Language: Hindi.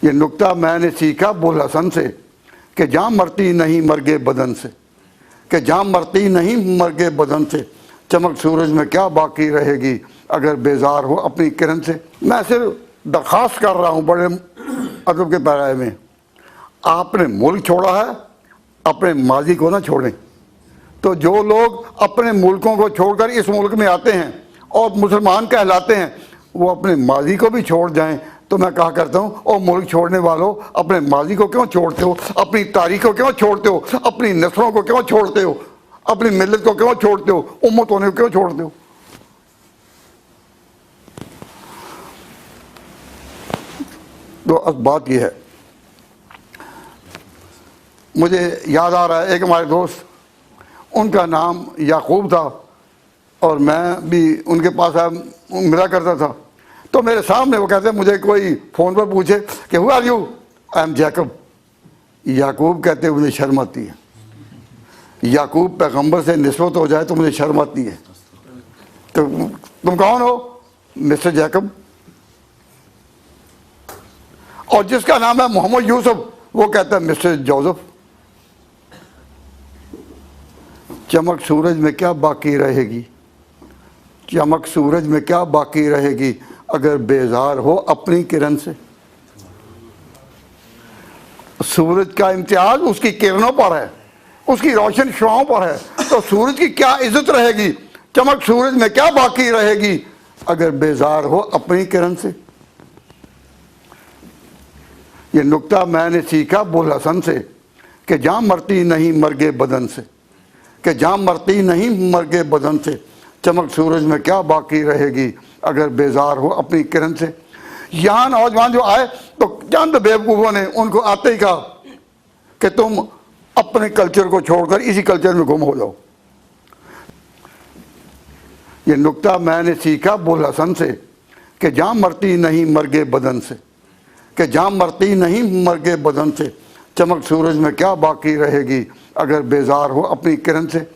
ये नुक्ता मैंने सीखा बुल हसन से कि जहाँ मरती नहीं मरगे बदन से, कि जहाँ मरती नहीं मरगे बदन से, चमक सूरज में क्या बाकी रहेगी अगर बेजार हो अपनी किरण से। मैं सिर्फ दरख्वास्त कर रहा हूँ बड़े अदब के पैराए में, आपने मुल्क छोड़ा है, अपने माजी को ना छोड़ें। तो जो लोग अपने मुल्कों को छोड़कर इस मुल्क में आते हैं और मुसलमान कहलाते हैं, वो अपने माजी को भी छोड़ जाएं। तो मैं कहा करता हूँ, और मुल्क छोड़ने वालों, अपने माजी को क्यों छोड़ते हो, अपनी तारीख को क्यों छोड़ते हो, अपनी नस्लों को क्यों छोड़ते हो, अपनी मिल्लत को क्यों छोड़ते हो, उम्मत होने को क्यों छोड़ते हो। तो अब बात यह है, मुझे याद आ रहा है एक हमारे दोस्त, उनका नाम याकूब था और मैं भी उनके पास मिला करता था। तो मेरे सामने वो कहते हैं, मुझे कोई फ़ोन पर पूछे कि who are you, I am Jacob. याकूब कहते मुझे शर्म आती है, याकूब पैगंबर से निस्बत हो जाए तो मुझे शर्म आती है। तो तुम कौन हो? Mister Jacob. और जिसका नाम है मोहम्मद यूसुफ, वो कहता है मिस्टर जोसेफ। चमक सूरज में क्या बाकी रहेगी, चमक सूरज में क्या बाकी रहेगी अगर बेजार हो अपनी किरण से। सूरज का इम्तियाज उसकी किरणों पर है, उसकी रोशन शुआओं पर है। तो सूरज की क्या इज्जत रहेगी, चमक सूरज में क्या बाकी रहेगी अगर बेजार हो अपनी किरण से। ये नुक्ता मैंने सीखा बुल हसन से कि जहाँ मरती नहीं मरगे बदन से, कि जहाँ मरती नहीं मरगे बदन से, चमक सूरज में क्या बाकी रहेगी अगर बेजार हो अपनी किरण से। यहाँ नौजवान जो आए तो चंद बेवकूफ़ों ने उनको आते ही कहा कि तुम अपने कल्चर को छोड़कर इसी कल्चर में गुम हो जाओ। ये नुक्ता मैंने सीखा बुल हसन से कि जहाँ मरती नहीं मरगे बदन से, कि जहाँ मरती नहीं मरगे बदन से, चमक सूरज में क्या बाकी रहेगी अगर बेजार हो अपनी किरण से।